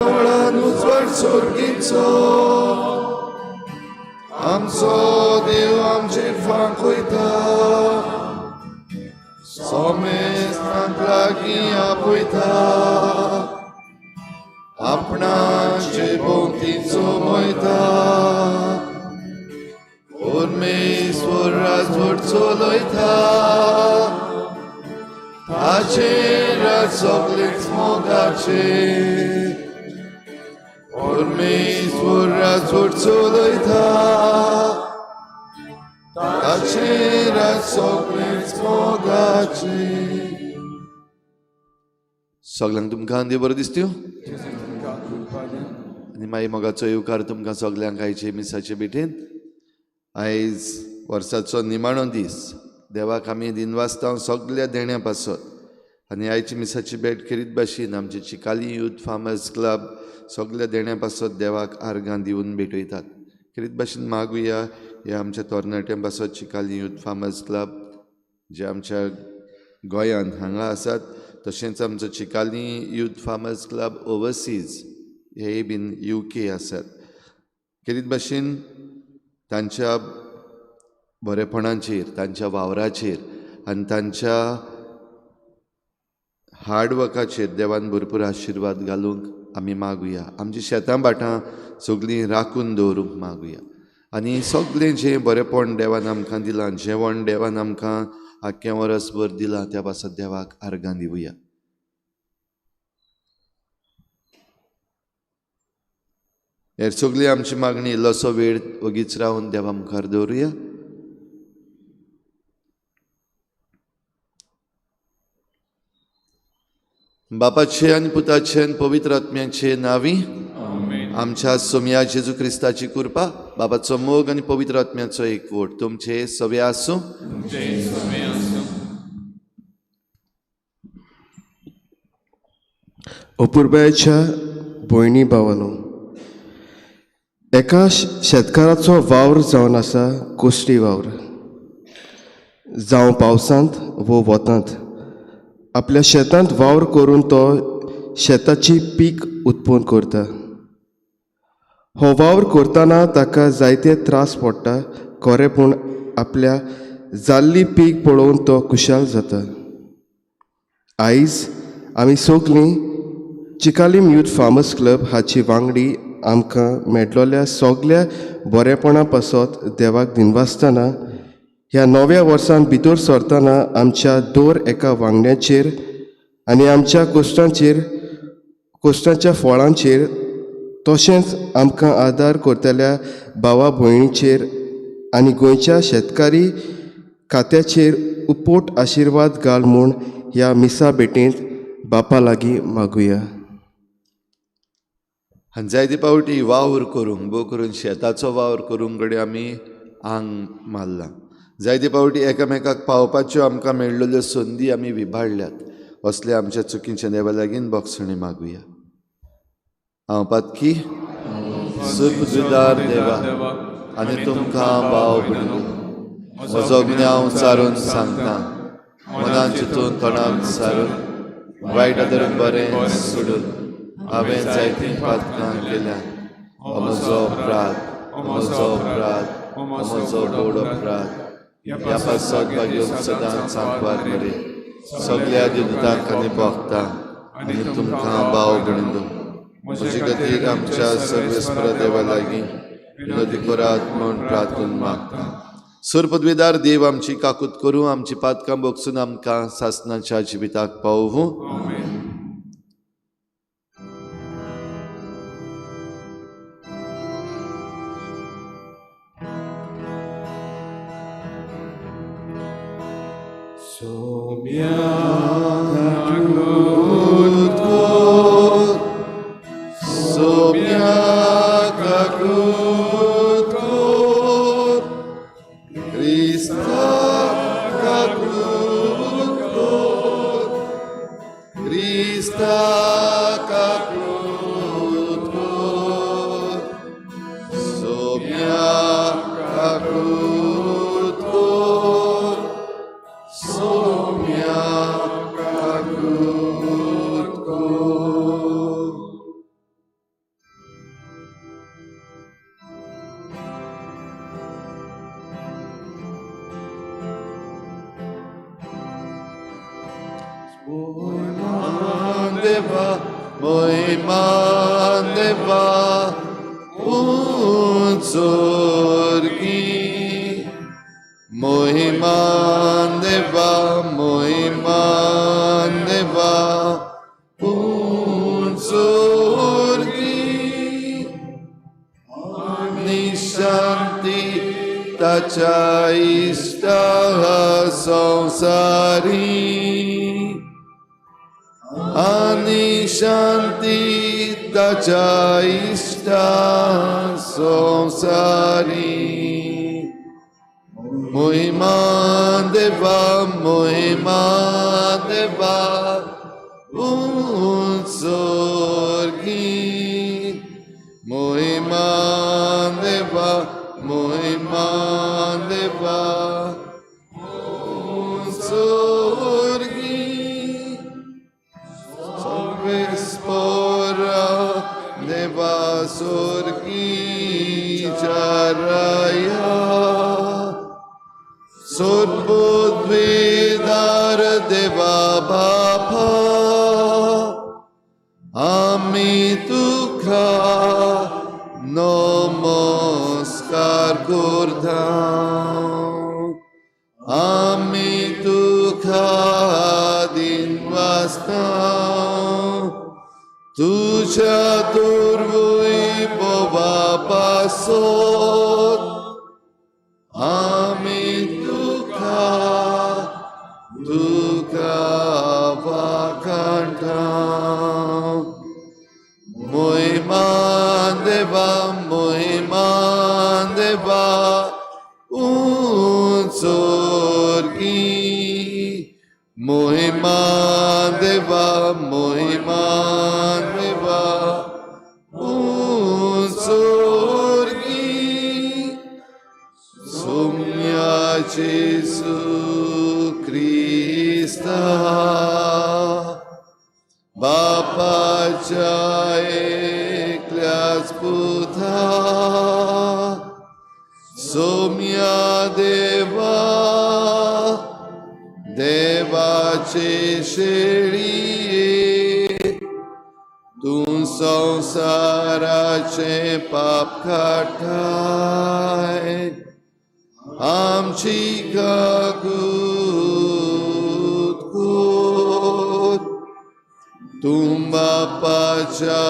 उजवाड सोडगीचो आमचो देव आमचेर फांकयता, सोमेस्तांक लागीं आपयता, आपणाचे भोंवतीचो मोयता, परमेश्वर राजवट चलयता, ताचेर सगळेच मोगाचे. परमेश्वर राजवट चलयता, ताचेर सगळेच मोगाचे. सगळ्यांक तुमकां देव बरो दिसत्यो आनी मागीर मोगाचो येवकार तुमकां सगळ्यांक आयचे मिसाचे भेटेन. आयज वर्साचो निमाणो दीस. देवाक आमी दिनवासता सगळ्या देण्या पासत आनी आयची मिसाची भेट करीत भाशेन आमचे चिकाली यूथ फार्मर्स क्लब सगळ्या देण्या पासत देवाक आर्गां दिवन भेटयतात. करीत भाशेन मागुया हे आमच्या तरणाट्यां पासत चिकाली यूथ फार्मर्स क्लब जे आमच्या गोंयांत हांगा आसात, तशेंच आमचो Chicalim youth farmers club overseas हे बीन UK आसात. करीत भाशेन तांच्या बरेपणाचेर, तांच्या वावराचेर आनी तांच्या हार्डवर्काचेर देवान भरपूर आशिर्वाद घालूंक आमी मागुया. आमची शेतां भाटां सगळीं राखून दवरूंक मागुया आनी सगळें जें बरेपण देवान आमकां दिलां, जेवण देवान आमकां आख्खें वरसभर दिलां, त्या पासत देवाक आर्गां दिवया. हेर सगळी आमची मागणी इल्लोसो वेळ वगीच रावन देवा मुखार दवरुया. बापाचे आनी पुताचे आनी पवित्र आत्म्याचे नांवी आमच्या सोम्या जेजू क्रिस्ताची कृपा, बापाचो मोग आनी पवित्र आत्म्याचो एकवट तुमचे सवे आसूं. अपुर्बायेच्या भयणी भावानो, एका शेतकाराचो वावर जावन आसा कोश्टी वावर. जावं पावसांत वो वतांत आपल्या शेतांत वावर करून तो शेताची पीक उत्पन्न करता. हो वावर करतना ताका जायते त्रास पडटा खरें, पूण आपल्या जाल्ली पीक पळोवन तो खुशाल जाता. आयज आमी सगळीं चिकालीम यूथ फार्मर्स क्लब हाची वांगडी आमकां मेळटलेल्या सगळ्या बरेपणा पासत देवाक दिनवासतना ह्या नव्या वर्सान भितर सरतना आमच्या दर एका वांगड्याचेर आनी आमच्या कोश्टांच्या फळांचेर, तशेंच आमकां आदार करतल्या भावा भयणीचेर आनी गोंयच्या शेतकारी खात्याचेर उपोट आशिर्वाद घाल म्हूण ह्या मिसा भेटेंत बापा लागीं मागुया. आनी जायते पावटी वावर करूंक, भोव करून शेताचो वावर करूंक घडये आमी आंग मारलां. जायते पावटी एकामेकाक पावपाच्यो आमकां मेळिल्ल्यो संदी आमी विबाडल्यात. असल्या आमच्या चुकीच्या देवा लागीं बोगसणी मागुया. हांव पातकी सुखदार देवा आनी तुमकां भाव भयणो, म्हजो गुन्यांव हांव चारून सांगता, मनान चिंतून तोंडान सारून वायट आदरून बरें सोडून हांवें जायतीं पातकां केल्यात. हो म्हजो अपराध, म्हजो व्हड अपराध. ह्या पासत भाग्योक सदांच सांगवार बरे सगळ्या दिवतांक आनी भोगतांक आनी तुमकां भाव भयणो, म्हजे खातीर आमच्या सर्वेस्पर देवा लागीं विनोदी करात म्हूण प्रार्थून मागता. सूर पदवीदार देव आमची काकूत करूं, आमची पातकां भोगसून आमकां सासणाच्या जिविताक पावूं. मोहिमान देवा उंचोरगी मोहिमान देवा उंचोरगी आणि शांती ताच्या इष्टा संसारी आणि शांती ताच्या इष्टा संसारी मोहिमान देवा उंचोरगी मोहिमान देवा उंचोरगी Spora deva sorgija raya Sorbudvidar deva bapa Ami tukha namaskar kurdam Ami tukha dinvastam तुझ्या दुर्वै बोबा पासोत आम्ही तुका वाखाणटा मोहिमान देवा उंचोरगी मोहिमान देवा उंचोरगी सोम्या जेसू ख्रिस्ता बापाच्या एकल्याच पुता सोम्या देवाचे शेळिये तू संसाराचे पाप काटाय आमची काकूत तू बापाच्या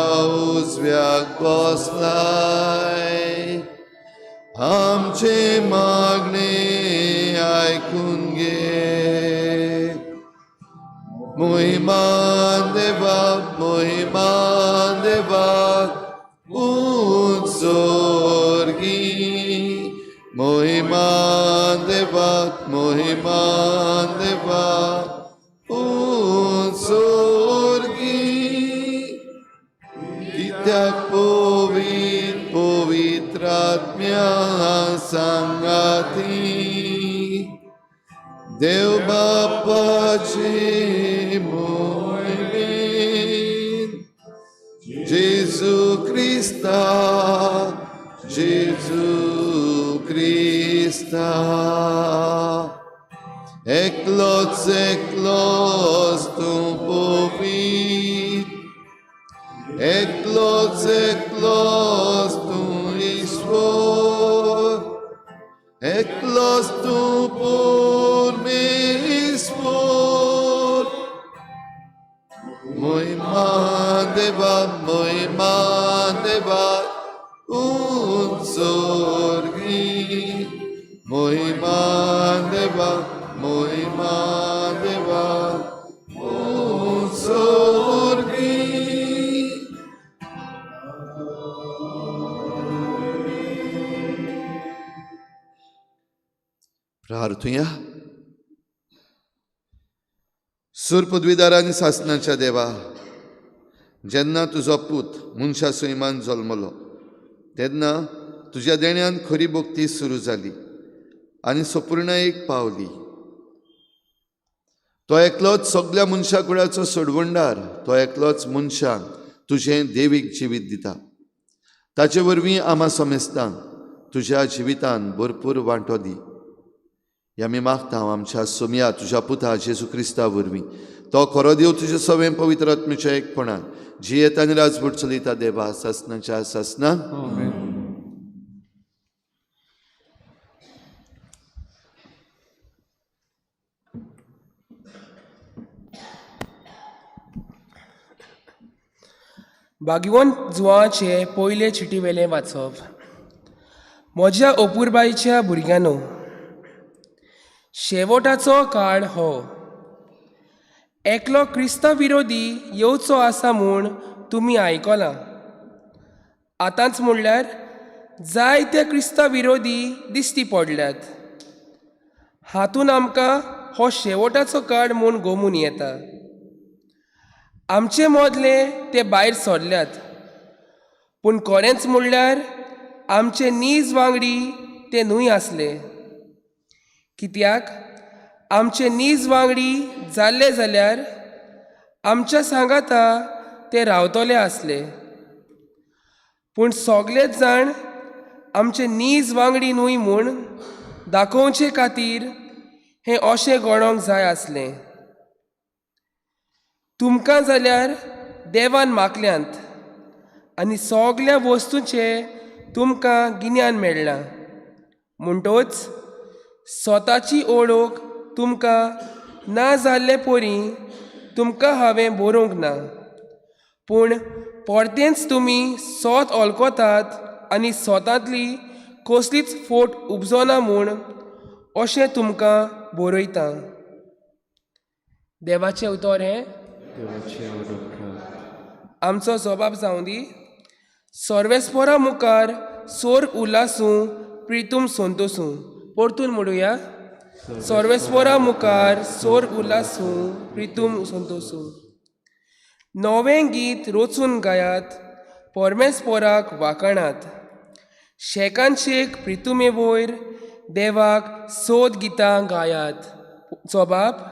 उजव्याक बसलाय आमचे मागणे ऐकून घे मोहिमान देवा उंचोरगी मोहिमान देवा उंचोरगी कित्याक पवित्रात्म्या सांगाती देव बापाची मोहीम जेजू क्रिस्ता एकलोच तू पवित्र एकलोच तू ईश्वर एकलोच तू परमेश्वर मोहिमान देवा उंचोरगी मोहिमान देवा उंचोरगी प्रार्थुया सूर पदवीदारांनी सासणाच्या देवा जेन्ना तुजो पूत मनशा सैमान जल्मलो तेन्ना तुज्या देण्यान खरी भक्ती सुरू जाली आनी संपूर्णायेक पावली तो एकलोच सगळ्या मनशा कुळाचो सोडवंडार तो एकलोच मनशांक तुझें देवीक जिवीत दिता ताचे वरवीं आमा समेस्तांक तुज्या जिवितान भरपूर वांटो दी आमी मागता आमच्या सोम्या तुज्या पुता जेजू क्रिस्ता वरवीं तो खरो देव तुजे सवें पवित्र आत्म्याच्या एकपणान जियेत आनी राजवट चलयता देवा ससनाच्या ससनाक भाग्यवंत जुवाचे पयले चिटी वेले वाचप. म्हज्या अपुरबाईच्या भुरग्यानो, शेवटाचो काळ हो. एकलो क्रिस्त विरोधी येवचो आसा म्हूण तुमी आयकलां. आतांच म्हणल्यार जायते क्रिस्त विरोधी दिश्टी पडल्यात. हातून आमकां हो शेवटाचो काळ म्हूण गमून येता. आमचे मदले ते भायर सरल्यात, पूण खरेंच म्हणल्यार आमचे नीज वांगडी ते न्हय आसले. कित्याक आमचे नीज वांगडी जाल्ले जाल्यार आमच्या सांगाता ते रावतले आसले. पूण सगळेच जाण आमचे नीज वांगडी न्हय म्हूण दाखोवचे खातीर हें अशें घडोवंक जाय आसलें. तुमकां जाल्यार देवान मागल्यांत आनी सगळ्या वस्तूंचे तुमकां गिन्यान मेळ्ळां. म्हणटच स्वताची ओळख तुमकां ना जाल्ले परी तुमकां हांवें बरोवंक ना, पूण परतेंच तुमी स्वत वळखतात आनी स्वतांतली कसलीच फोट उपजना म्हूण अशें तुमकां बरयता. देवाचें उतर हें आमचो जबाब जावं दी. सर्वेस्परा मुखार सोर उल्हासूं प्रितूम संतोसूं. परतून म्हणुया. सर्वेस्परा मुखार सोर उल्हासूं प्रितूम संतोसूं. नवें गीत रचून गायात, परमेस्पराक वाखणात. शेकांचेक प्रितुमे वयर देवाक सोद गितां गायात. जबाब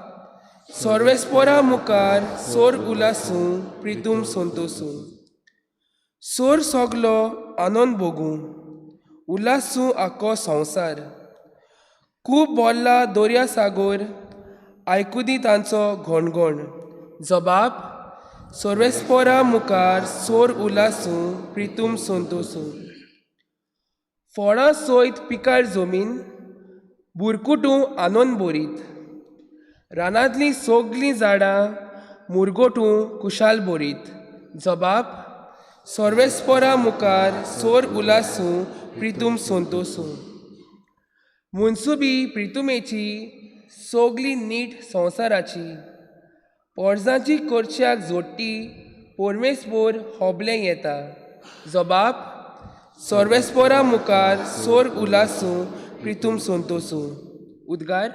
सर्वेस्परा मुखार सोर उल्हासूं प्रितूम संतोसूं. सोर सगलो आनंद भोगूं, उल्हासूं आख्खो संवसार. खूब बोल्ला दर्या सागोर, आयकुदी तांचो घोणघोण. जबाब सर्वेस्परा मुखार सोर उल्हासूं प्रितूम संतोसूं. फळां सोयत पिकाळ जमीन, बुरकुटूं आनंद बोरीत. रानांतलीं सगलीं झाडां मुरगोटूं कुशाल बोरीत. जबाब सर्वेस्परा मुखार सोर उल्हासूं प्रितूम संतोसूं. मुन्सुबी प्रितुमेची सगलीं नीट संवसाराची. पोरजांची करच्याक जोडटी परमेस्पोर होबलें येता. जबाब सर्वेस्परा मुखार सोर उल्हासूं प्रितूम संतोसूं. उद्गार.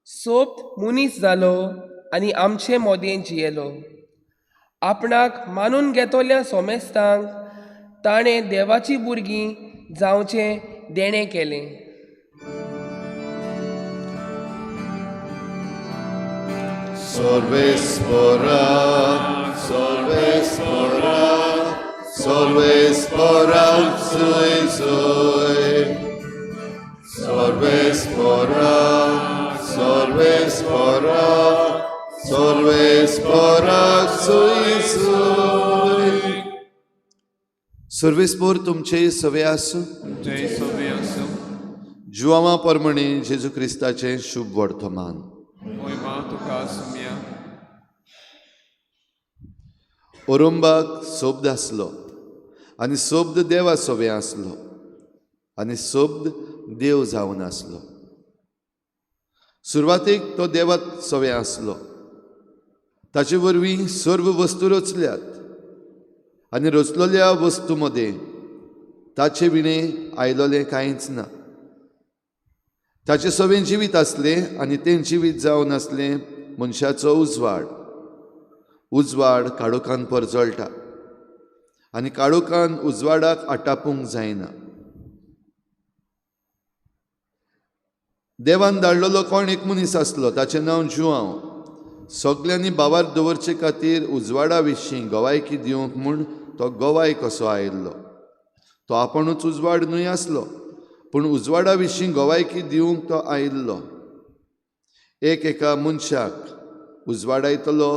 सोबत मुनीस जालो आनी आमचे मोदें जियेलो. आपणाक मानून घेतोल्या सोमेस्तांक ताणें देवाची भुरगीं जावचें देणें केलें. Sorvespora, sorvespora, sorvespora, sui sui. Sorvespora, sorvespora, sorvespora, sui sui. सर्वेस्पोर तुमचे सवे आसूं. जुवामा परमणी जेजू क्रिस्ताचें शुभ वर्तमान. ओरुंबाक सोब्द आसलो आनी सोब्द देवा सोबे आसलो आनी सोब्द देव जावन आसलो. सुरवातेक तो देवा सोबे आसलो. ताचे वरवीं सर्व वस्तू रचल्यात आनी रचलेल्या वस्तू मदें ताचे विणे आयलोलें कांयच ना. ताचे सवें जिवीत आसलें आनी तें जिवीत जावन आसलें मनशाचो उजवाड. उजवाड काळोखान परजळटा आनी काळोखान उजवाडाक आटापूंक जायना. देवान धाडलेलो कोण एक मनीस आसलो, ताचें नांव जुआंव. सगल्यांनी बाबार दवरचे खातीर उजवाडा विशीं गवायकी दिवंक म्हूण तो गवाय कसो आयिल्लो. तो आपुणूच उजवाड न्हय आसलो, पूण उजवाडा विशीं गवायकी दिवंक तो आयिल्लो. एका मनशाक उजवाडायतलो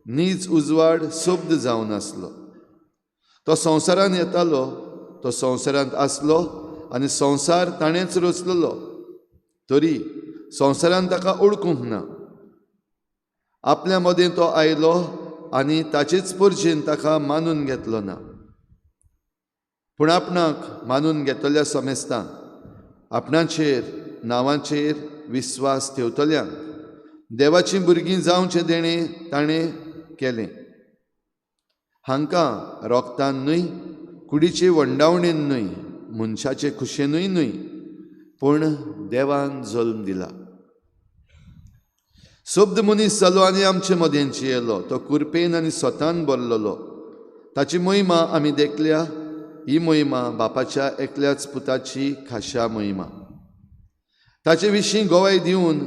नीज उजवाड सोबद जावन आसलो. तो संवसारांत येतालो, तो संवसारांत आसलो आनी संवसार ताणेंच रचलेलो, तरी संवसारान ताका ओळखूंक ना. आपल्या मदें तो आयलो आनी ताचेच परजेन ताका मानून घेतलो ना. पूण आपणाक मानून घेतल्या समेस्तान आपणाचेर नांवाचेर विस्वास ठेवतल्यांक देवाचीं भुरगीं जावचें देणें ताणें केलें. हांकां रोगतान न्हय, कुडीचे वंडावणेन न्हय, मनशाचे खुशेनूय न्हय, पूण देवान जल्म दिला. सोबद मनीस जालो आनी आमचे मदेंची येयलो. तो कुरपेन आनी स्वतान भरलेलो. ताची मोहिमा आमी देखल्या. ही मोहिमा बापाच्या एकल्याच पुताची खाशा मोहिमा. ताचे विशीं गवाय दिवन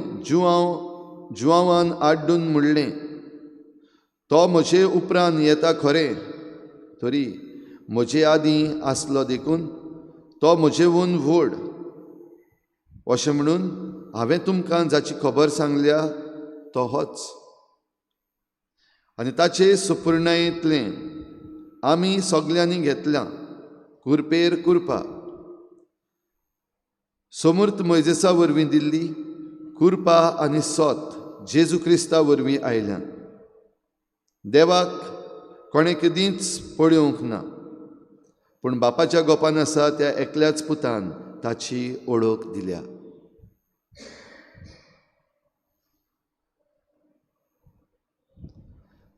जुआंवान आड्डून म्हणलें, तो म्हजे उपरांत येता खरें, तरी म्हजे आदीं आसलो देखून तो म्हजेवन व्हड. अशें म्हणून हांवें तुमकां जाची खबर सांगल्या तो होच. आनी ताचे सुपूर्णायेंतलें आमी सगल्यांनी घेतलां. कुरपेर कुरपा समूर्त मोइजेसा वरवीं दिल्ली, कुरपा आनी सोत जेजू क्रिस्ता वरवीं आयल्यान. देवाक कोणें कदींच पळोवंक ना, पूण बापाच्या गोपान आसा त्या एकल्याच पुतान ताची ओळख दिल्या.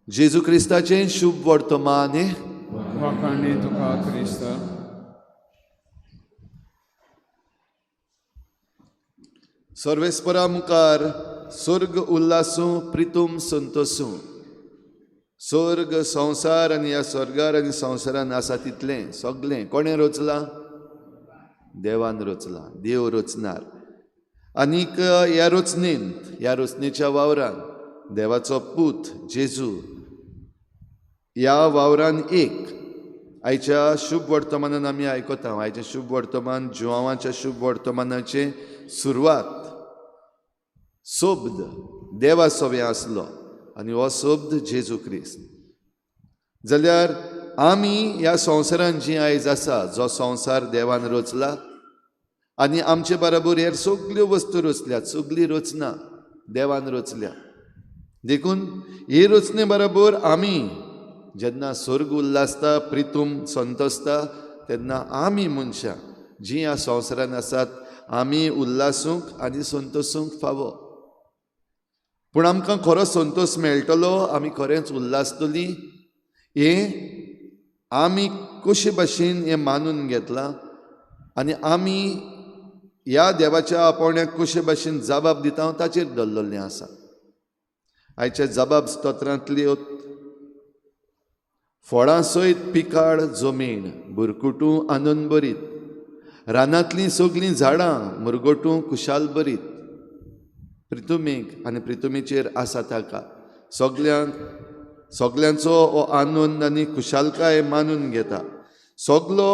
जेजू क्रिस्ताचें शुभ वर्तमान. वाखाणणी तुका क्रिस्त. सर्वेस्परा मुखार स्वर्ग उल्लासूं प्रितूम संतोसूं. स्वर्ग संवसार आनी ह्या स्वर्गार आनी संवसारान आसा तितलें सगलें कोणें रचलां? देवान रचलां, देव रचणार. आनीक ह्या रचनेंत, ह्या रचनेच्या वावरान देवाचो पूत जेजू ह्या वावरान एक. आयच्या शुभ वर्तमानान आमी आयकता, आयचें शुभ वर्तमान जुआंवाच्या शुभ वर्तमानाचे सुरवात सोबद देवा सोबे आसलो आनी हो सोबद जेजू क्रिस्त. जाल्यार आमी ह्या संवसारान जी आयज आसा, जो संवसार देवान रचला आनी आमचे बरोबर हेर सगल्यो वस्तू रचल्यात, सगळी रचना देवान रचल्या. देखून हे रचने बरोबर आमी जेन्ना स्वर्ग उल्लासता, प्रितूम संतोसता, तेन्ना आमी मनशां जीं ह्या संवसारान आसात, आमी उल्लासूंक आनी संतोसूंक फावो. पूण आमकां खरो संतोश मेळटलो, आमी खरेंच उल्लासतलीं, हें आमी कशे भाशेन हें मानून घेतलां आनी आमी ह्या देवाच्या आपोवण्याक कशे भाशेन जबाब दिता ताचेर दल्ललें आसा. आयच्या जबाब स्तोत्रांतल्यो फळां सयत पिकाळ जमीन बुरकुटूं आनंद बरीत, रानांतलीं सगलीं झाडां मुरगोटूं कुशाल बरीत. प्रितुमेक आनी प्रितुमेचेर आसा ताका सगल्यांचो हो आनंद आनी कुशालकाय मानून घेता. सगलो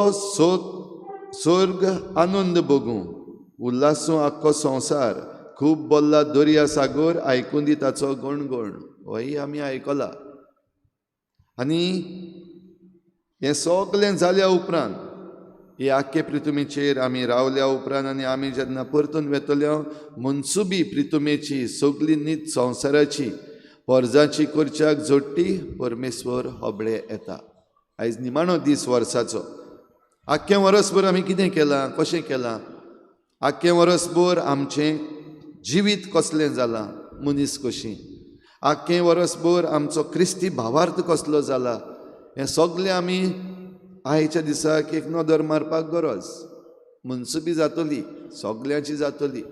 स्वर्ग आनंद भोगूं, उल्लासूं आख्खो संवसार, खूब बोल्ला दर्या सागर आयकून दी ताचो गणगण. होय आमी आयकलां. आनी हें सगलें जाल्या उपरांत, हे आख्खे प्रितुमेचेर आमी रावल्या उपरांत आनी आमी जेन्ना परतून वेतल्यो, मनसुबी प्रितुमेची सगली न्हीद संवसाराची पर्जाची करच्याक जोडटी परमेश्वर होबळे येता. आयज निमाणो दीस वर्साचो. आख्खें वर्सभर आमी कितें केलां, कशें केलां? आख्खें वर्सभर आमचें जिवीत कसलें जालां, मनीस कशीं. आख्खें वर्सभर आमचो क्रिस्ती भावार्थ कसलो जाला, हें सगलें आमी आयच्या दिसाक एक नदर मारपाक गरज. मनसुबी जातली, सगल्यांची जातली.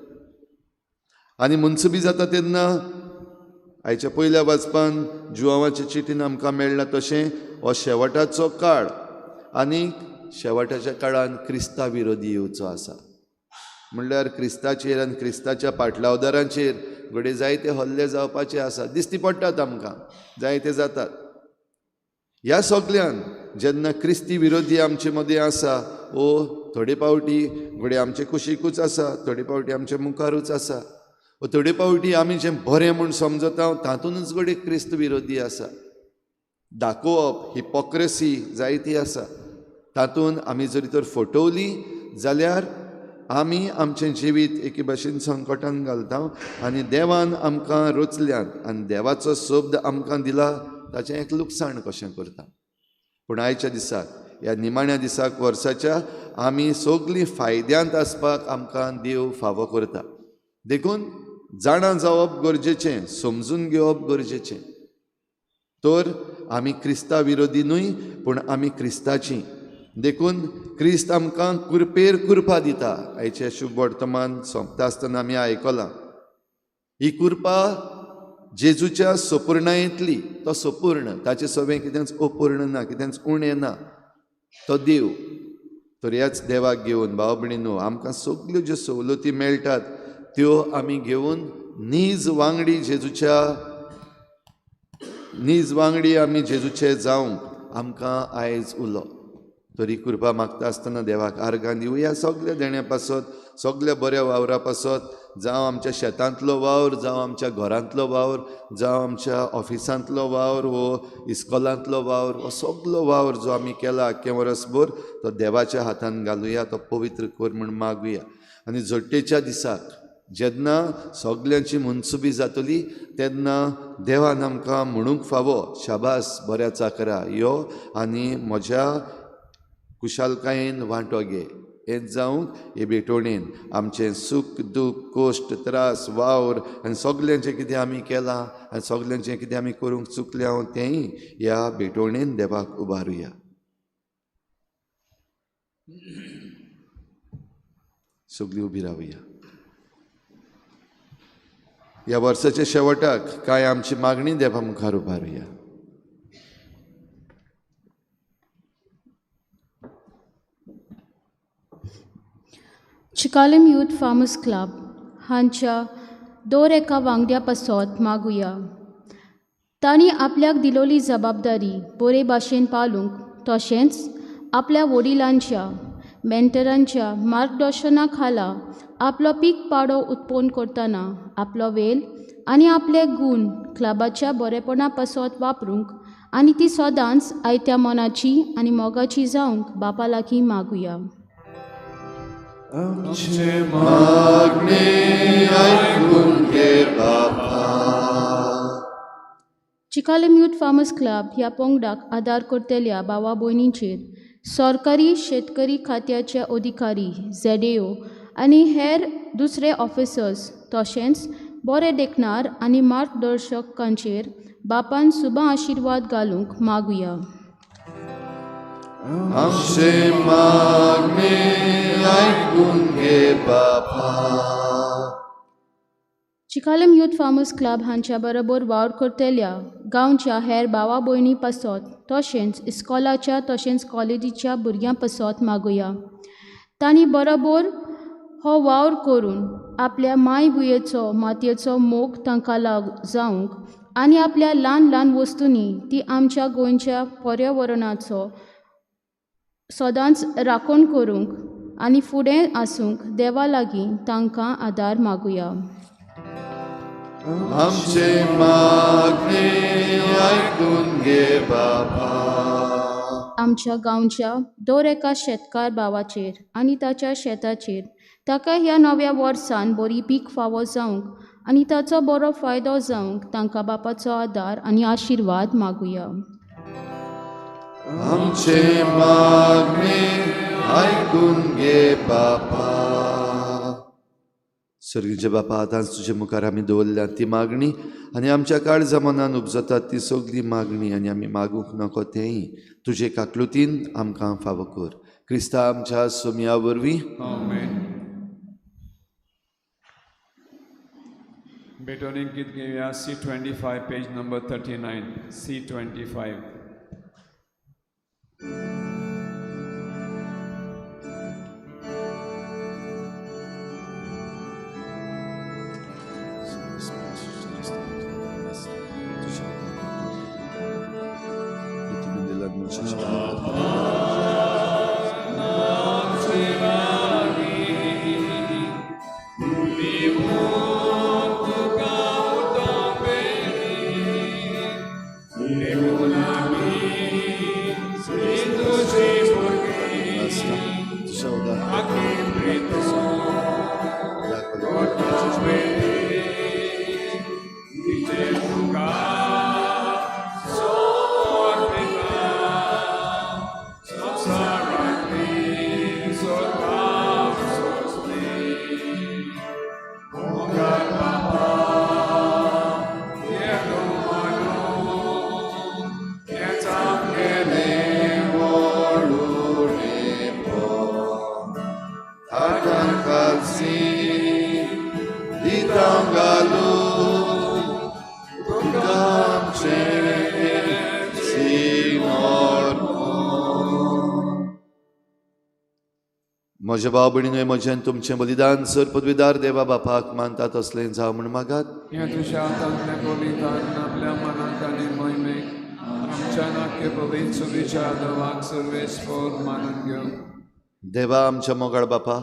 आनी मनसुबी जाता तेन्ना आयच्या पयल्या वाचपान जुआंवाच्या चिठीन आमकां मेळ्ळां तशें हो शेवटाचो काळ आनी शेवटाच्या काळान क्रिस्तांव विरोधी येवचो आसा. म्हणल्यार क्रिस्ताचेर आनी क्रिस्ताच्या पाटलावदारांचेर घडये जायते हल्ले जावपाचे आसा. दिश्टी पडटात आमकां, जायते जातात. ह्या सगळ्यान जेन्ना क्रिस्ती विरोधी आमचे मदीं आसा, थोडे पावटी घडये आमचे कुशीकूच आसा, थोडे पावटी आमचे मुखारूच आसा, थोडे पावटी आमी जें बरें म्हूण समजता तातूंतच घडये क्रिस्त विरोधी आसा. दाखोवप हिपोक्रेसी जायती आसा. तातूंत आमी जरी तर फटवली जाल्यार आमी आमचें जिवीत एके भाशेन संकटान घालता आनी देवान आमकां रोचल्यान आनी देवाचो शब्द आमकां दिला ताचें एक लुकसाण कशें करता. पूण आयच्या दिसाक, ह्या निमाण्या दिसाक वर्साच्या आमी सगळीं फायद्यांत आसपाक आमकां देव फावो करता. देखून जाणा जावप गरजेचें, समजून घेवप गरजेचें. तर आमी क्रिस्ता विरोधी न्हय, पूण आमी क्रिस्ताचीं. देखून क्रिस्त आमकां कृपेर कृपा दिता. आयचें शुभ वर्तमान सोंपता आसतना आमी आयकलां, ही कृपा जेजूच्या सपूर्णयेंतली. तो सपूर्ण, ताचें सगळें कितेंच अपूर्ण ना, कितेंच उणें ना. तो देव. तर ह्याच देवाक घेवन भाव भयणीनो, आमकां सगल्यो ज्यो सवलती मेळटात त्यो आमी घेवन नीज वांगडी आमी जेजूचे जावंक आमकां आयज उलो. तरी कृपा मागता आसतना देवाक आर्गां दिवया. सगळ्या देण्या पासत, सगळ्या बऱ्या वावरा पासत, जावं आमच्या शेतांतलो वावर, जावं आमच्या घरांतलो वावर, जावं आमच्या ऑफिसांतलो वावर, वो इस्कॉलांतलो वावर, हो सगळो वावर जो आमी केला आख्खें वर्सभर, तो देवाच्या हातान घालुया, तो पवित्र कर म्हूण मागुया. आनी जट्टेच्या दिसाक जेन्ना सगल्यांची मनसुबी जातली तेन्ना देवान आमकां म्हणूंक फावो, शाबास बऱ्या चाकरा, यो आनी म्हज्या कुशालकायेन वांटो घे. हें जावंक हे भेटोणेन आमचें सूख दूख कोश्ट त्रास वावर आनी सगळें जें कितें आमी केलां आनी सगळें जें कितें आमी करूंक चुकल्या तेंय ह्या भेटोणेन देवाक उबारुया. सगळीं उबी रावया. ह्या वर्साच्या शेवटाक कांय आमची मागणी देवा मुखार उबारुया. चिकालम यूथ फार्मर्स क्लब हांच्या दर एका वांगड्या पासत मागुया. तांणी आपल्याक दिलोली जबाबदारी बरे भाशेन पालूंक, तशेंच आपल्या वडिलांच्या मेंटरांच्या मार्गदर्शना खाला आपलो पीक पाडो उत्पन्न करतना आपलो वेल आनी आपले गूण क्लबाच्या बरेपणा पासत वापरूंक आनी ती सदांच आयत्या मनाची आनी मोगाची जावंक बापा लागीं मागुया. आमचे मागणे आयकून घे बापा. चिकालम यूथ फार्मर्स क्लब ह्या पंगडाक आदार करतल्या भावा भयणींचेर सरकारी शेतकरी खात्याचे अधिकारी ZAO आनी हेर दुसरे ऑफिसर्स तशेंच बरे देखणार आनी मार्गदर्शकांचेर बापान शुभ आशिर्वाद घालूंक मागुया. आमचे मागणे आयकून घे बापा. चिकालम यूथ फार्मर्स क्लब हांच्या बरोबर वावर करतल्या गांवच्या हेर भावा भयणी पासत तशेंच इस्कॉलाच्या तशेंच कॉलेजीच्या भुरग्यां पासत मागुया. तांणी बरोबर हो वावर करून आपल्या माय भुंयेचो मातयेचो मोग तांकां जावंक आनी आपल्या ल्हान ल्हान वस्तूंनी ती आमच्या गोंयच्या पर्यावरणाचो सदांच राखण करूंक आनी फुडें आसूंक देवा लागीं तांकां आदार मागुया. आमचे मागणे आयकून घे बापा. आमच्या गांवच्या दर एका शेतकार भावाचेर आनी ताच्या शेताचेर ताका ह्या नव्या वर्सान बरी पीक फावो जावंक आनी ताचो बरो फायदो जावंक तांकां बापाचो आदार आनी आशिर्वाद मागुया. आमचे मागणे आयकून घे बापा. सर्गीचे बापा, आतांच तुजे मुखार आमी दवरल्या ती मागणी आनी आमच्या काळजा मनान उपजता ती सगळी मागणी आनी आमी मागूंक नको तेंय तुजे काकलुतीन आमकां फावो कर. क्रिस्ता आमच्या सोमया वरवीं. आमेन. बेटोनीक गीत घेवया C25 पेज नंबर 39 C25. म्हज्या भाव भयणींनो, म्हजें तुमचें बलिदान सर पदवीदार देवा बापाक मानता तसलें जावं म्हण मागात. या तुझ्या हातांतलें बलिदान आपल्या मनाक आनी मोहिमेक आमच्या नाट्य पवित्र सुबेच्या देवाक सर्वेस्पर मानून घेव. देवा आमच्या मोगाळ बापा,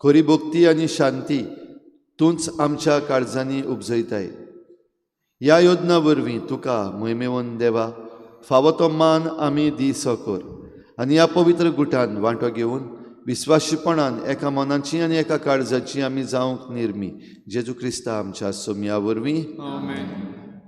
खरी भक्ती आनी शांती तूंच आमच्या काळजांनी उपजयताय. ह्या योजना वरवीं तुका मोहिमेवन देवा फावो तो मान आमी दी कर आनी ह्या पवित्र गुटान वांटो घेवन विस्वाशीपणान एका मनाची आनी एका काळजाची आमी जावंक निर्मी जेजू क्रिस्ता आमच्या सोम्या वरवीं आमेन.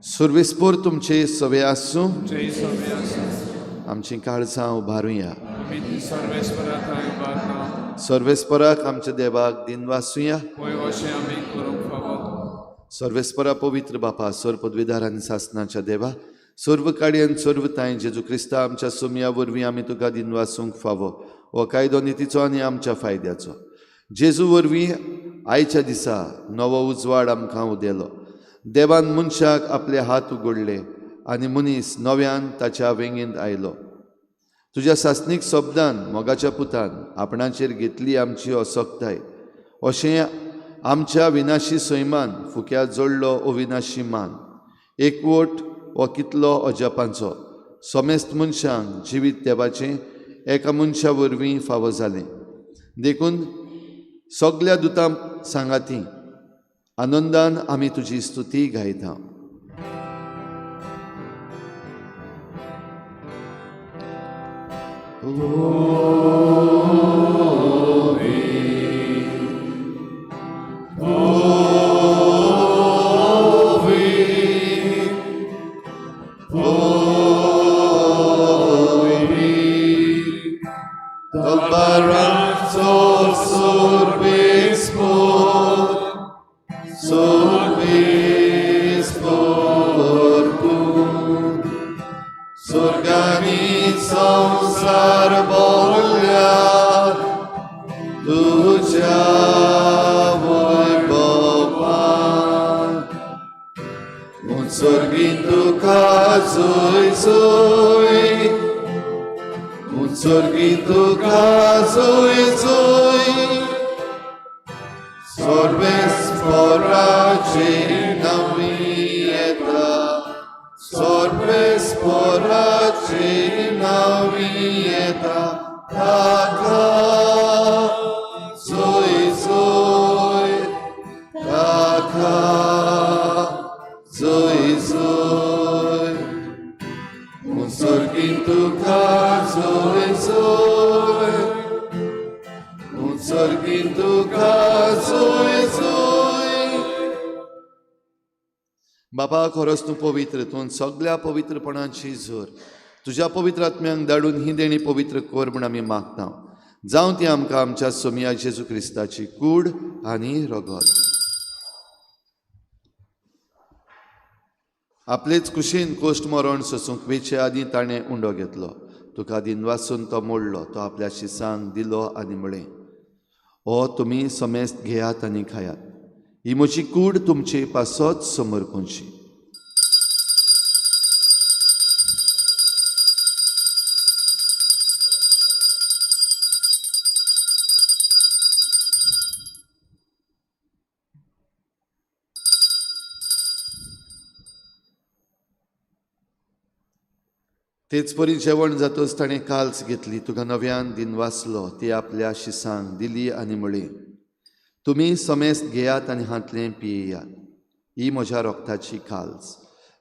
सर्वेस्पर तुमचे सवे आसूं. जय सव्यास आमची काळजां उबारुया. आमी ती सर्वेस्पराताय उबारता. सर्वेस्पराक आमच्या देवाक दिन वासुया. पळय अशें आमी करूंक फावो. सर्वेस्परा पवित्र बापा, सर पदवीदार आनी सासणाच्या देवा, सर्व काडी आनी सर्व ताय जेजू क्रिस्ता आमच्या सोम्या वरवीं आमी तुका दिन वासूंक फावो. हो कायदो नितीचो आनी आमच्या फायद्याचो. जेजू वरवीं आयच्या दिसा नवो उजवाड आमकां उदेलो. देवान मनशाक आपले हात उगडले आनी मनीस नव्यान ताच्या वेंगेंत आयलो. तुज्या सासणीक शब्दान मोगाच्या पुतान आपणाचेर घेतली आमची असोक्ताय. अशें आमच्या विनाशी सैमान फुक्या जोडलो अविनाशी मान. एकवट हो कितलो अजापांचो. समेस्त मनशांक जिवीत देवाचें एका मनशा वरवीं फावो जालें. देखून सगल्या दुतां सांगाती आनंदान आमी तुजी स्तुती गायता. बापा, खरोच तूं पवित्र. तूं सगळ्या पवित्रपणाची झर तुज्या पवित्र आत्म्यांक धाडून ही देणी पवित्र कर म्हूण आमी मागता. जावं ती आमकां आमच्या सोम्या जेजू क्रिस्ताची कूड आनी रगत. आपलेच कुशीन कोश्ट मरण सोसूंक वेचे आदीं ताणें उंडो घेतलो. तुका दिन वासून तो मोडलो. तो आपल्या शिसांक दिलो आनी म्हळें, हो तुमी समेस्त घेयात आनी खायात. ही म्हजी कूड तुमचे पासत समर्पणची. तेच परी जेवण जातच ताणें काल्स घेतली, तुका नव्यान दिनवासलो, ती आपल्या शिसांक दिली आनी म्हळें, तुमी समेस्त घेयात आनी हातलें पियेयात, ही म्हज्या रोगताची काल्स,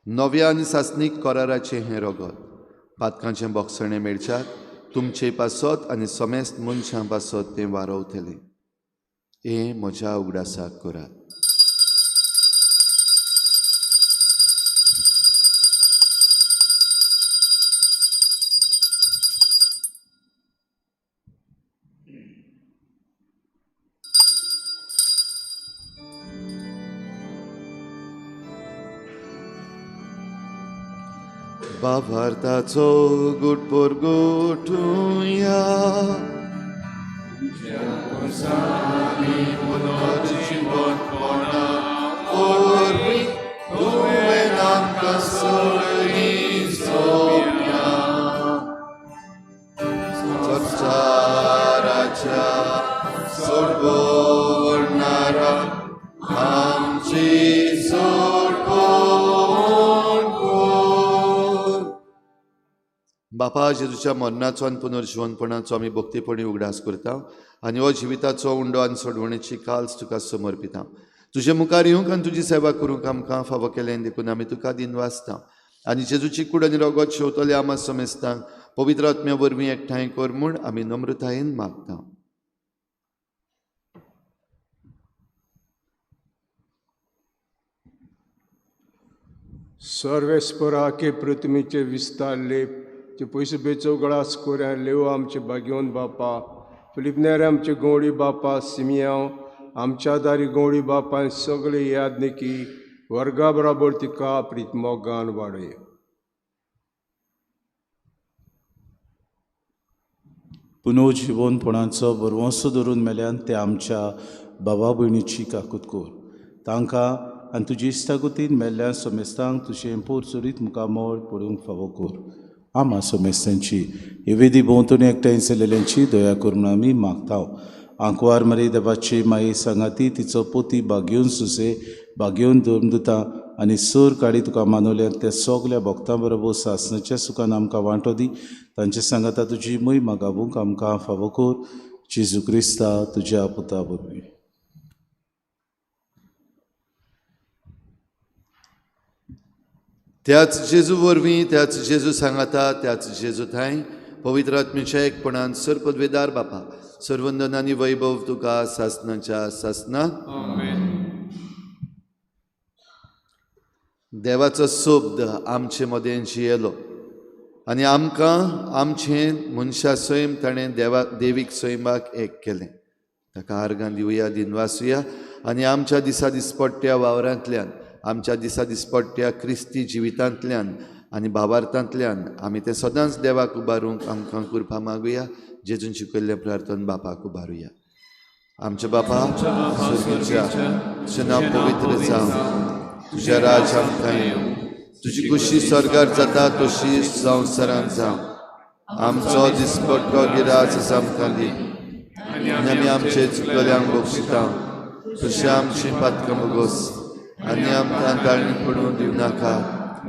नव्या आनी सासणीक कराराचें हें रगत. पातकांचें बोगसणें मेळच्याक तुमचे पासत आनी समेस्त मनशां पासत तें वारवतलें. हें म्हज्या उगडासाक करात. भावार्थाचो गुटपोर गोठुया, तुवें आमकां सोडली सोप्या, संसाराच्या सोडवणारा आमची सोडवण कर. बापा जेजूच्या मरणाचो आनी पुनर्जीवनपणाचो आमी भक्तीपणी उगडास करता आनी हो जिविताचो उंडो आनी सोडवणेची काल्स तुका समर्पिता. तुजे मुखार येवंक आनी तुजी सेवा करूंक आमकां फावो केलें देखून आमी तुका दिनवासता आनी जेजूची कूड आनी रगत शेवतले आमा समेस्तांक पवित्र आत्म्या वरवीं एकठांय कर म्हूण आमी नम्रतायेन मागता. सर्वेस्परा के पृथ्वीचे विस्तार लेप जे पयसुबेचो गळास कोऱ्या लेव आमचे भाग्यवन बापा, फिलिपनेर आमचे गवळी बापा, सिमियांव आमच्या दारी गवळी बापा, सगळे यादनिकी वर्गा बराबर तिका प्रीत मोगान वाडय. पुनर्जीवनपणाचो बरवंसो धरून मेल्यान ते आमच्या बाबा भयणीची काकूत कोर. तांकां आनी तुजी इश्टागतीन मेल्ल्या समेस्तांक तुजें पोरचुरीत मुखामोळ पडूंक फावो कोर. आमा समेस्तांची हे वेदी भोंवतणी एकठांय जालेल्यांची दया करून आमी मागतांव. आंकवार मरे देवाची माई सांगाती तिचो पोती भाग्योन सुसे, भाग्योन धर्मदुतां आनी सर काडी तुका मानवल्यान त्या सगल्या भक्तां बरोबर सासणाच्या सुखान आमकां वांटो दी. तांचे सांगाता तुजी महिमा गावूंक आमकां फावो कोर. जेजू क्रिस्ता तुज्या पुता वरवीं. त्याच जेजू वरवीं, त्याच जेजू सांगाता, त्याच जेजू थंय पवित्र आत्म्याच्या एकपणान सर पदवेदार बापा, सर्वंदन आनी वैभव तुका सासणाच्या सासना. देवाचो सोबद आमचे मदें जियेलो आनी आमकां आमचें मनशा सैम ताणें देवीक सैमाक एक केलें. ताका आर्गां दिवया, दिनवासुया आनी आमच्या दिसा दिसपट्ट्या वावरांतल्यान, आमच्या दिसा दिसपट्ट्या क्रिस्ती जिवितांतल्यान आनी भावार्थांतल्यान आमी तें सदांच देवाक उबारूंक आमकां कृपा मागुया. जेजून शिकयल्लें प्रार्थन बापाक उबारुया. आमचे बापा सुर्गीच्या, तुजें नांव पवित्र जावं, तुजें राज आमकां येवं, तुजी कुशी स्वर्गार जाता तशी संवसारांत जावं. आमचो दिसपट्टो गिरास आमकां दी आनी आमी आमचे चुकल्यांक बक्षिता. तशें आमची पातकां बोगोस आनी आमकां ताळणी पडून दिवं नाका,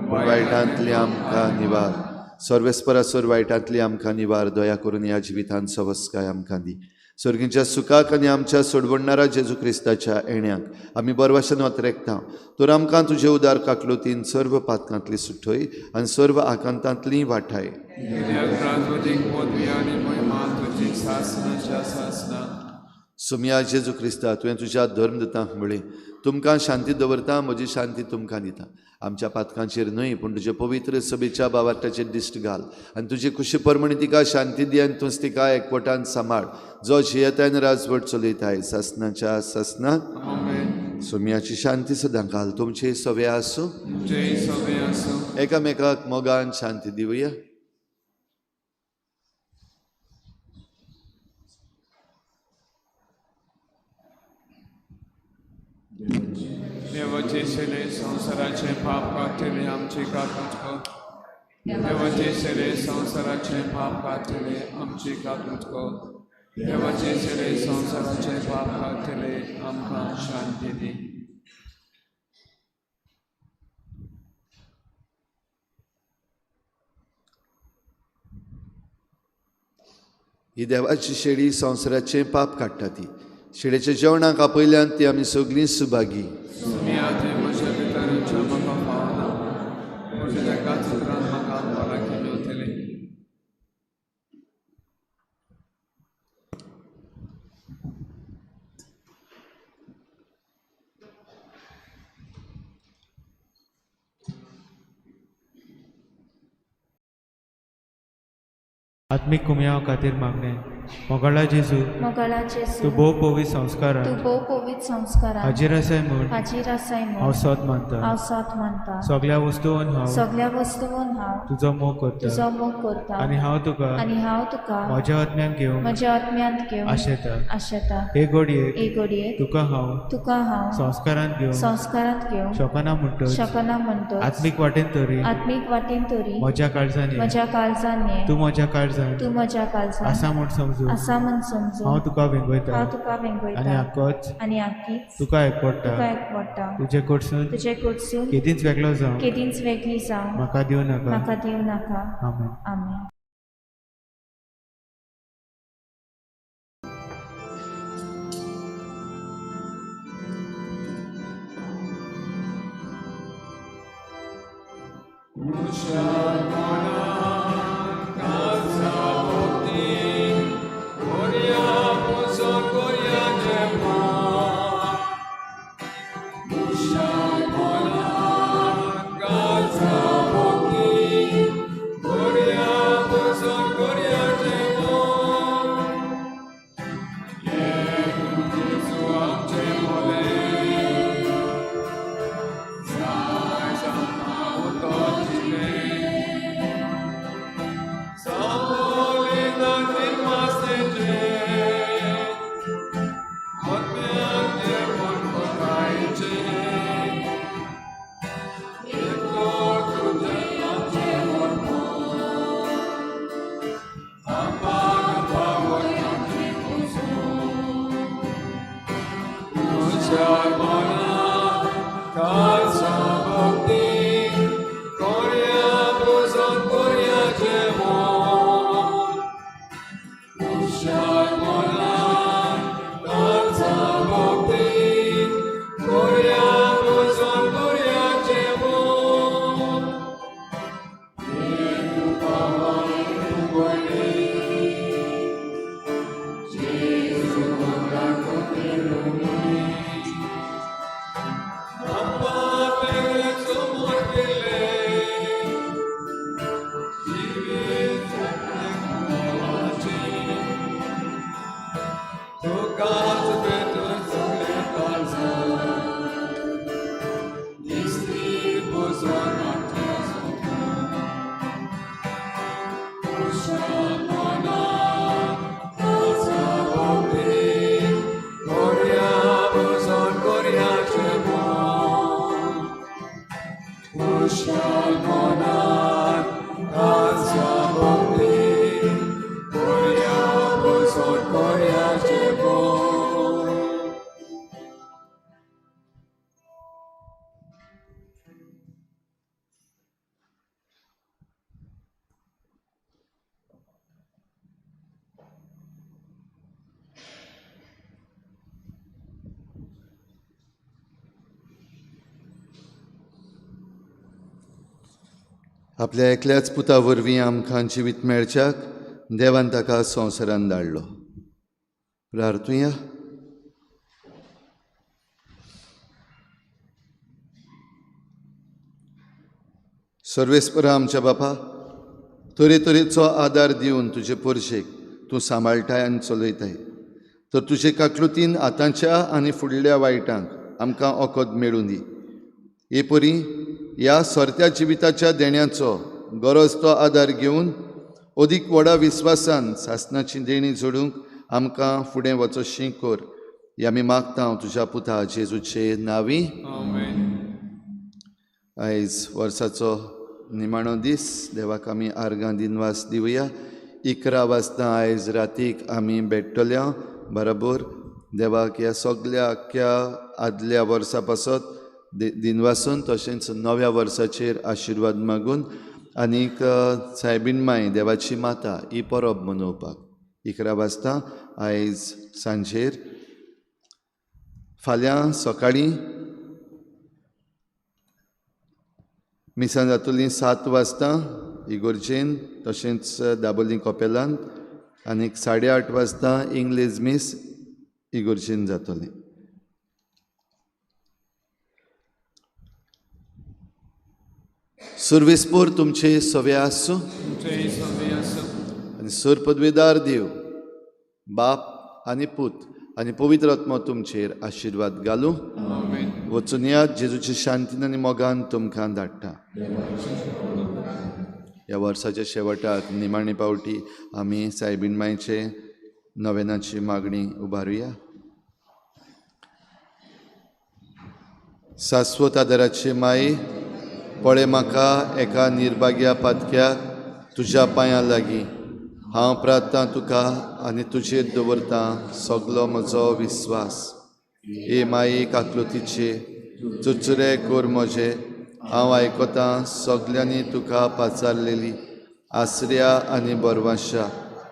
पूण वायटांतली आमकां निवार. सर्वेस्परासोर वायटांतली आमकां निवार. दया करून ह्या जिवितांत सवस्काय आमकां दी. सर्गीच्या सुखाक आनी आमच्या सोडवणारा जेजू क्रिस्ताच्या येण्याक आमी बरवाशेन वतरेकता. तर आमकां तुजे उदार काकलुतीन सर्व पातकांतली सुटय आनी सर्व आकांतांतली वाठाय. सुमया जेजू क्रिस्ता, तुवें तुज्या धर्मदुतांक म्हळें, तुमकां शांती दवरता, म्हजी शांती तुमकां दिता. आमच्या पातकांचेर न्हय पूण तुजे पवित्र सभेच्या भावार्थाचेर दिश्ट घाल आनी तुजी खुशी परमणी तिका शांती दी आनी तूंच तिका एकवटान सांबाळ, जो जियेतायन राजवट चलयताय सासणाच्या सासणाक. सुमयाची शांती सदां घाल. तुमचे सवे आसूं. एकामेकाक मोगान शांती दिवया. देवाचे सेले संसाराचे पाप काढले आमची काकूट कर. देवाचे सेले संसाराचे पाप काढले आमची काकूट कर. देवाचे सेले संसाराचे पाप काढले आमकां शांती दी. ही देवाची शेळी संवसाराचें पाप काडटा ती. शेळयेच्या जेवणाक आपयल्यान ती आमी सगळीं सुभागी. मी आते म्हज्या भितरच्या म्हाका पावना म्हज्या एका चित्रान म्हाका भलायकी मेळटली. आत्मीक कुमयाव खातीर मागणे मोगळा जेजू मोगळा तूं जेजू भोव पवित्र संस्कारान तूं भोव पवित्र संस्कारान हाजीर आसाय म्हूण हाजीर आसाय हांव म्हूण सोत मानता. हांव साथ मानता. सगळ्या वस्तूंन हांव सगळ्या वस्तूंन हांव तुजो मोग करता तुजो मोग करता आनी हांव तुका आनी हांव तुका म्हज्या आत्म्यान घेवन म्हज्या आत्म्यांत घेवन आशेता. आशेता. हे घडयेक एक घडयेक तुका हांव तुका हांव संस्कारान घेवन संस्कारांत घेवन शकना म्हणटच शकना म्हणटच आत्मीक वाटेन तरी आत्मीक वाटेन तरी म्हज्या काळजांनी म्हज्या काळजान ये. तूं म्हज्या काळजांत तूं म्हज्या काळजान आसा म्हूण समजून आसा म्हूण समजून हांव तुका वेंगयता हांव तुका आनी वेंगयता आक्कोच आनी आख्खीच तुका एकपडटा. तुका एकवडटा. तुजे कडसून तुजे कडसून केदींच वेगळो जावं केदींच वेगळी जावं म्हाका दिवं नाका. म्हाका दिवं नाका. आमेन. आमेन. आपल्या एकल्याच पुता वरवीं आमकां जिवीत मेळच्याक देवान ताका संवसारान धाडलो. प्रार्थुया. सर्वेस्परा आमच्या बापा, तरेतरेचो आदार दिवन तुजे पोरशेक तूं सांबाळटाय आनी चलयताय, तर तुजे काकलुतीन आतांच्या आनी फुडल्या वायटांक आमकां ओकोद मेळूं दी. हे परी ह्या सरत्या जिविताच्या देण्याचो गरज तो आदार घेवन अदीक व्हडा विस्वासान सासणाची देणी जोडूंक आमकां फुडें वचोशी कोर. हे आमी मागता तुज्या पुता जेजूचे नांवी. आयज वर्साचो निमाणो दीस. देवाक आमी आर्गां दिनवास दिवया. 11 वाजता आयज रातीक आमी भेट्टल्या बरोबर देवाक ह्या सगळ्या आख्या आदल्या वर्सा पासत दिनवासून तशेंच नव्या वर्साचेर आशिर्वाद मागून आनीक सायबीण माय देवाची माता ही परब मनोवपाक 11 वाजता आयज सांजेर. फाल्यां सकाळीं मिसान जातलीं 7 वाजता इगोर्जेन, तशेंच दाबोलीं कपेलांत, आनी 8:30 वाजता इंग्लीज मीस इगोर्जेन जातली. सुरविस्पोर तुमचे सवे आसूं तुमचेय सवे आसूं. आनी सुर पदवीदार देव बाप आनी पूत आनी पवित्र आत्मा तुमचेर आशिर्वाद घालूं. आमेन. वचून यात, जेजूचे शांतीन आनी मोगान तुमकां धाडटा. ह्या वर्साच्या शेवटाक निमाणी पावटी आमी सायबीण मांयचे नवेनाची मागणी उबारुया. शाश्वत आदाराचे माई, पळय म्हाका एका निर्भाग्या पातक्याक तुज्या पांयां लागीं. हांव प्रार्थना तुका आनी तुजेर दवरतां सगलो म्हजो विस्वास. हे माई काकलुतीचे चुरचुरे कोर म्हजे. हांव आयकतां सगल्यांनी तुका पाचारलेली आसऱ्या आनी बरवाशा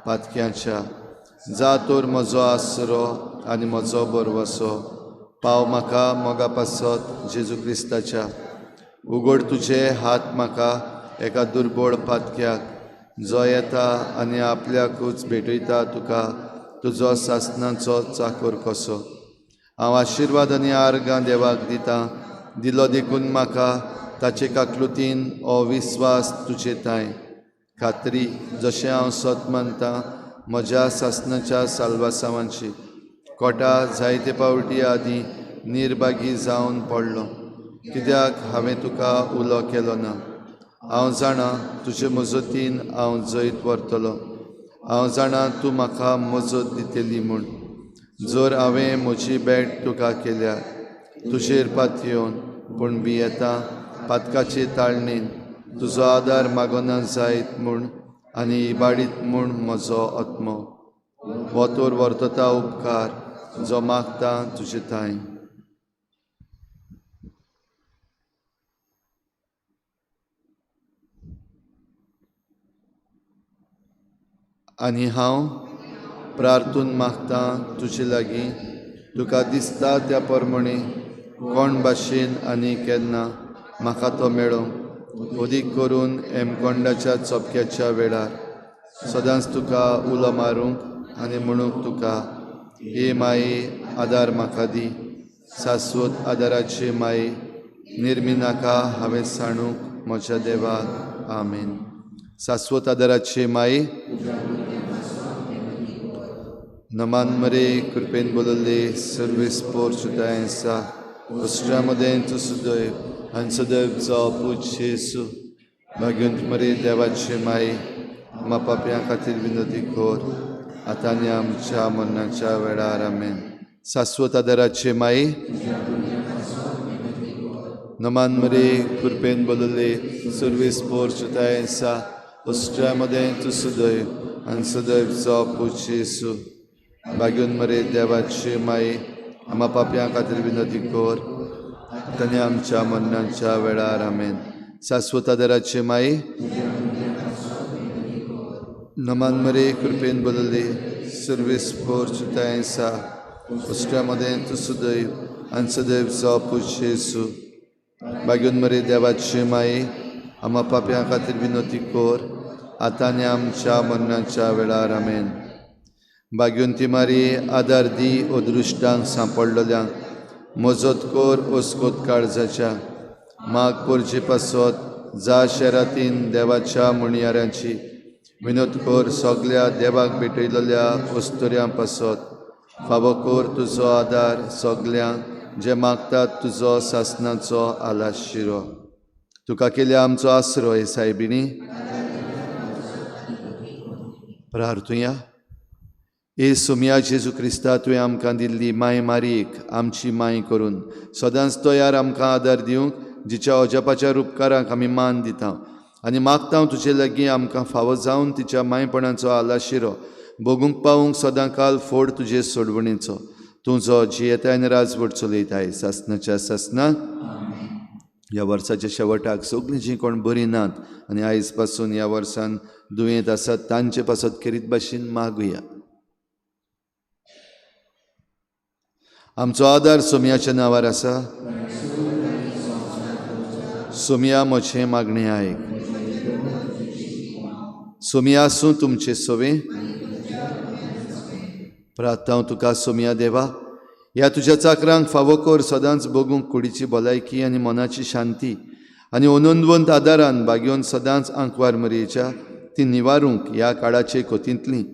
पातक्यांच्या. जा तर म्हजो आसरो आनी म्हजो बरवसो. पाव म्हाका मोगा पासत जेजू क्रिस्ताच्या. उगड तुजे हात म्हाका एका दुर्बळ पातक्याक, जो येता आनी आपल्याकूच भेटयता तुका तुजो सासणाचो चाकर कसो. हांव आशिर्वाद आनी आर्गां देवाक दितां. दिलो देखून म्हाका ताचे काकलुतीन हो विस्वास तुजे ताय. खात्री जशें हांव सत मानतां म्हज्या सासणाच्या साल्वासावांची. कोटा जायते पावटी आदीं निर्भागी जावन पडलो, कित्याक हांवें तुका उलो केलो ना. हांव जाणां तुजे मजतीन हांव जैत व्हरतलो. हांव जाणां तूं म्हाका मजत दितली म्हूण. जर हांवें म्हजी भेट तुका केल्या तुजेर पातयेवन, पूण भियेतां पातकाचे ताळणेन तुजो आदार मागोना जायत म्हूण आनी इबाडीत म्हूण म्हजो आत्मो. हो तर वर्तता उपकार जो मागता तुजे ताय. आनी हांव प्रार्थून मागतां तुजे लागीं, तुका दिसता त्या प्रमाणे कोण भाशेन आनी केन्ना म्हाका तो मेळो. अदीक करून हेमकोंडाच्या चोपक्याच्या वेळार सदांच तुका उलो मारूंक आनी म्हणूंक तुका, हे माये आदार म्हाका दी. शाश्वत आदाराचे माये, निर्मी नाका हांवें सांडूंक म्हज्या देवाक. आमेन. शाश्वत आदाराचे माये, नमान मरे कृपेन बोलले सर्वेस्पोर सुदायसा उष्ट्रामध्ये तू सुदैव आनी सदैव जाव पूज येसू. भाग्यवंत मरे देवाचे माये, आम्हा पाप्यां खातीर विनंती कर, आतां आनी आमच्या मरणाच्या वेळार. आमेन. शाश्वत आदाराचे माये, नमान मरे कृपेन बोलले सर्वेस्पोर सुदायसा उष्ट्रामध्ये तू सुदैव आनी सदैव जाव पूज येसू. भाग्यवंत मरे देवाचे माये, आम्हा पाप्यां खातीर विनंती कर, आनी आमच्या मरणाच्या वेळार. आमेन. शाश्वत आदाराचे माये, नमान मरे कृपेन बोलले सर्वेस्पोर सुदायसा उष्ट्रामध्ये तू सुदैव आनी सदैव जाव पूज येसू. भाग्यवंत मरे देवाचे माये, आम्हा पाप्यां खातीर विनंती कर, आतां आनी आमच्या मरणाच्या वेळार. आमेन. भाग्यवंती मारी, आदार दी अदृश्टांक सांपडलेल्यांक. मजत कर ओस्कोत काळजाच्या. माग करचे पासत जा शेरांतीन देवाच्या म्हणयाऱ्यांची. विनोद कर सगल्या देवाक भेटयलेल्या वस्तुऱ्यां पासत. फावो कर तुजो आदार सगल्यांक जे मागतात तुजो सासणाचो आलाशिरो. तुका केल्या आमचो आसरो हे सायबिणी. प्रार्थुया. ए सुम्या जेजू क्रिस्ता, तुवें आमकां दिल्ली माय मारीक आमची माय करून सदांच तयार आमकां आदार दिवंक, जिच्या अजापाच्या उपकाराक आमी मान दिता. आनी मागता तुजे लागीं आमकां फावो जावन तिच्या मायपणाचो आलाशिरो भोगूंक पावूंक सदां काल फोड तुजे सोडवणेचो. तूं जो जियेताय आनी राजवट चलयताय सासणाच्या सासणाक. ह्या वर्साच्या शेवटाक सगळीं जीं कोण बरीं नात आनी आयज पासून ह्या वर्सान दुयेंत आसात तांचे पासत करीत भाशेन मागुया. आमचो आदार सोमयाच्या नांवार आसा. सोमया म्हजें मागणें आयक. सोमया आसूं तुमचे सोवे. प्रार्थना हांव तुका सोमया देवा, ह्या तुज्या चाकरांक फावो कर सदांच बगूंक कुडीची भलायकी आनी मनाची शांती आनी ओनंदवंत आदारान बागेवन सदांच आंकवार मरयेच्या ती निवारूंक ह्या काळाचे कोतींतली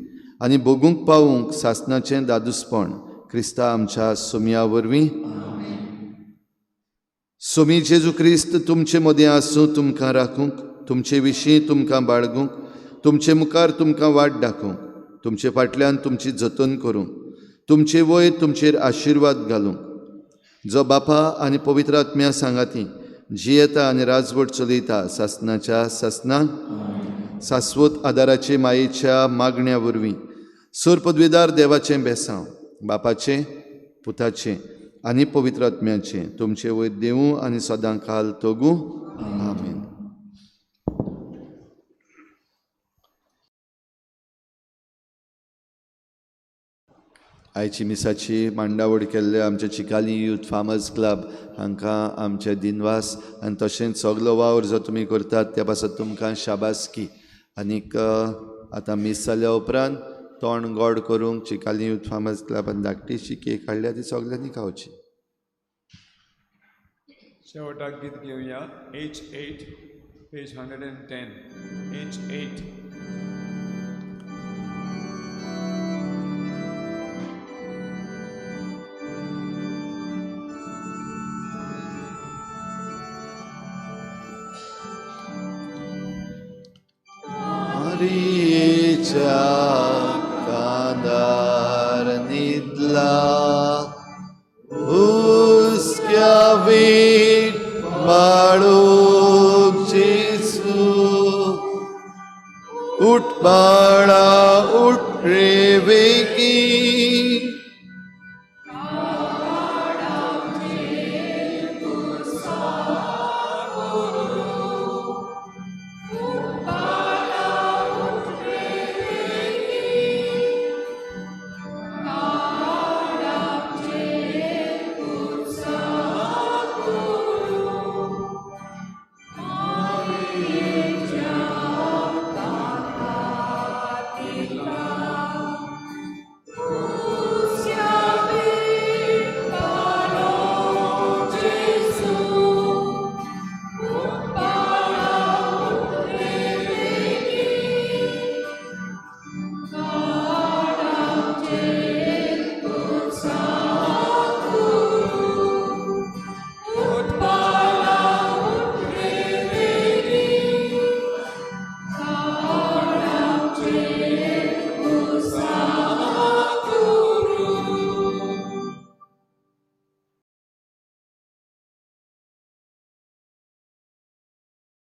आनी बगूंक पावूंक सासणाचें दादूसपण क्रिस्ता आमच्या सोमया वरवीं. सोमी जेजू क्रिस्त तुमचे मदें आसूं तुमकां राखूंक, तुमचे विशीं तुमकां बाळगूंक, तुमचे मुखार तुमकां वाट दाखोवंक, तुमचे फाटल्यान तुमची जतन करूंक, तुमचे वयर तुमचेर आशिर्वाद घालूंक, जो बापा आनी पवित्र आत्म्या सांगाती जियेता आनी राजवट चलयता सासणाच्या सासणांक, सास्वत आदाराचे मायेच्या मागण्या वरवीं सूर पदवीदार देवाचें बेसांव, बापाचें, पुताचें आनी पवित्र आत्म्याचें तुमचे वयर देवूं आनी सदां काल तोगूं. आमीन. आयची मिसाची मांडावळ केल्ल्या आमच्या चिकाली यूथ फार्मर्स क्लब हांकां आमचे दिनवास आनी तशेंच सगलो वावर जो तुमी करतात त्या पासत तुमकां शाबासकी. आनीक आतां मीस जाल्या उपरांत तोंड गोड करूंक चिकाली यूथ फार्मर्स क्लबान धाकटीशी केक हाडल्या ती सगल्यांनी खावची. शेवटाक गीत घेवया. H8 page 110. H8. मारियेच्या कांदार न्हिदला, हुस्क्या वीट बाळूक जेजू. उठ बाळा उठ रे वे